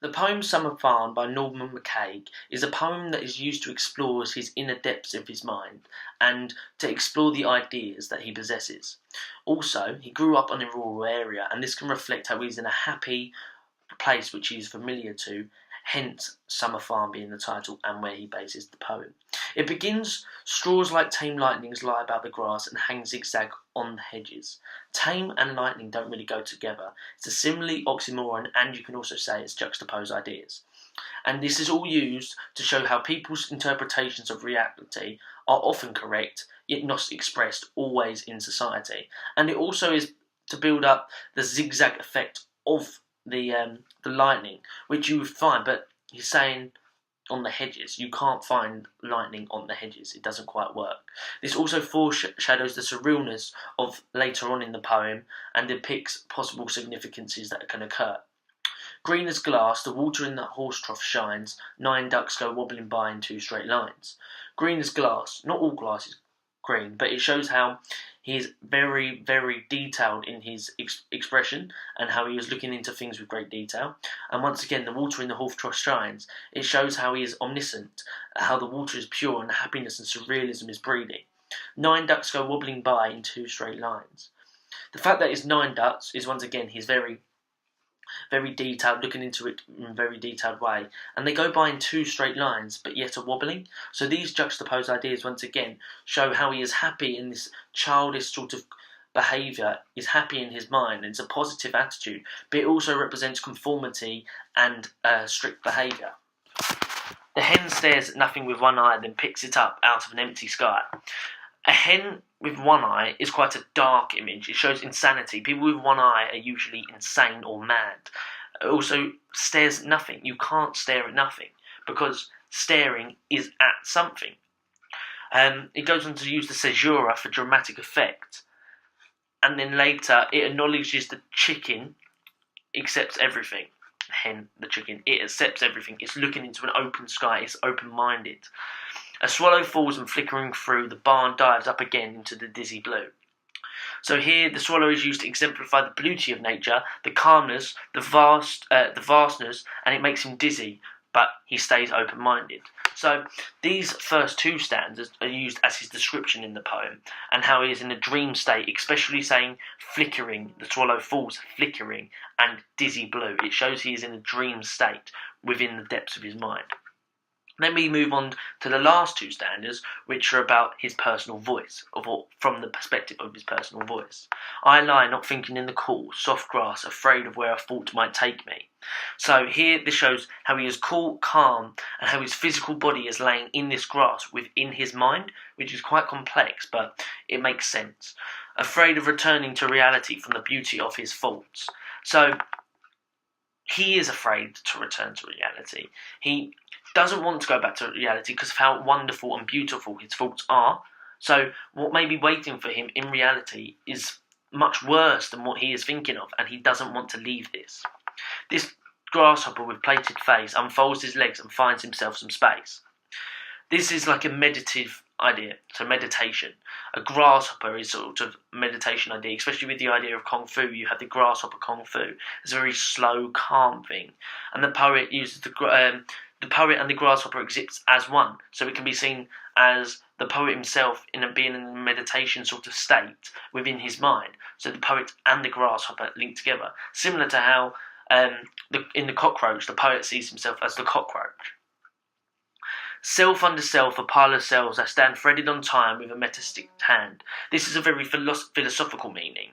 The poem Summer Farm by Norman MacCaig is a poem that is used to explore his inner depths of his mind and to explore the ideas that he possesses. Also, he grew up in a rural area, and this can reflect how he's in a happy place which he is familiar to, hence Summer Farm being the title and where he bases the poem. It begins, straws like tame lightnings lie about the grass and hang zigzag on the hedges. Tame and lightning don't really go together. It's a simile, oxymoron, and you can also say it's juxtaposed ideas. And this is all used to show how people's interpretations of reality are often correct, yet not expressed always in society. And it also is to build up the zigzag effect of the lightning, which you would find, but he's saying on the hedges. You can't find lightning on the hedges. It doesn't quite work. This also foreshadows the surrealness of later on in the poem and depicts possible significances that can occur. Green as glass, the water in that horse trough shines, 9 ducks go wobbling by in 2 straight lines. Green as glass, not all glass is green, but it shows how he is very, very detailed in his expression and how he is looking into things with great detail. And once again, the water in the horse trough shines. It shows how he is omniscient, how the water is pure and happiness and surrealism is breathing. 9 ducks go wobbling by in 2 straight lines. The fact that it's 9 ducks is once again he's very detailed, looking into it in a very detailed way, and they go by in 2 straight lines but yet are wobbling. So these juxtaposed ideas once again show how he is happy in this childish sort of behaviour, is happy in his mind, and it's a positive attitude, but it also represents conformity and strict behaviour. The hen stares at nothing with one eye, then picks it up out of an empty sky. A hen with one eye is quite a dark image. It shows insanity. People with one eye are usually insane or mad. It also stares at nothing. You can't stare at nothing because staring is at something. It goes on to use the caesura for dramatic effect. And then later it acknowledges the chicken accepts everything. Hen, the chicken, it accepts everything. It's looking into an open sky. It's open-minded. A swallow falls and flickering through, the barn dives up again into the dizzy blue. So here the swallow is used to exemplify the beauty of nature, the calmness, the vastness, and it makes him dizzy, but he stays open-minded. So these first 2 stanzas are used as his description in the poem, and how he is in a dream state, especially saying flickering, the swallow falls, flickering, and dizzy blue. It shows he is in a dream state within the depths of his mind. Then we move on to the last 2 stanzas, which are about his personal voice, from the perspective of his personal voice. I lie not thinking in the cool, soft grass, afraid of where a thought might take me. So here this shows how he is cool, calm, and how his physical body is laying in this grass within his mind, which is quite complex, but it makes sense. Afraid of returning to reality from the beauty of his thoughts. So he is afraid to return to reality. He doesn't want to go back to reality because of how wonderful and beautiful his thoughts are. So what may be waiting for him in reality is much worse than what he is thinking of, and he doesn't want to leave this. This grasshopper with plated face unfolds his legs and finds himself some space. This is like a meditative idea, so meditation. A grasshopper is sort of meditation idea, especially with the idea of Kung Fu. You have the grasshopper Kung Fu. It's a very slow, calm thing. And the poet uses the poet and the grasshopper exists as one, so it can be seen as the poet himself being in a meditation sort of state within his mind. So the poet and the grasshopper link together, similar to how in the cockroach, the poet sees himself as the cockroach. Self under self, a pile of cells, I stand threaded on time with a metastic hand. This is a very philosophical meaning.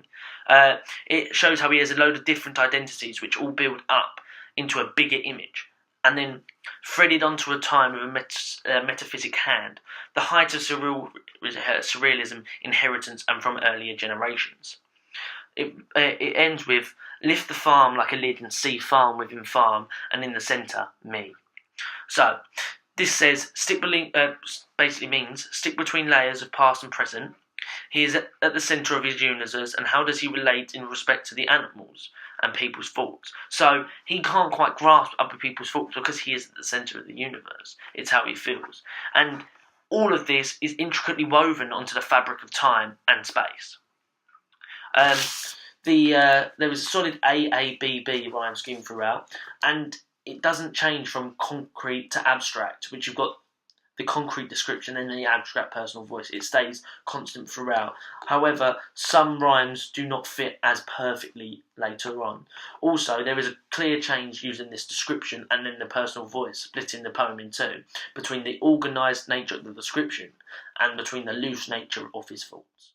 It shows how he has a load of different identities which all build up into a bigger image, and then threaded onto a time with a metaphysic hand, the height of surrealism, inheritance, and from earlier generations. It ends with, lift the farm like a lid and see farm within farm, and in the centre, me. So, this says, basically means, stick between layers of past and present. He is at the centre of his universe, and how does he relate in respect to the animals and people's thoughts? So he can't quite grasp other people's thoughts because he is at the centre of the universe. It's how he feels. And all of this is intricately woven onto the fabric of time and space. There was a solid AABB rhyme scheme throughout, and it doesn't change from concrete to abstract, which you've got the concrete description and the abstract personal voice. It stays constant throughout. However, some rhymes do not fit as perfectly later on. Also, there is a clear change using this description and then the personal voice, splitting the poem in two, between the organised nature of the description and between the loose nature of his thoughts.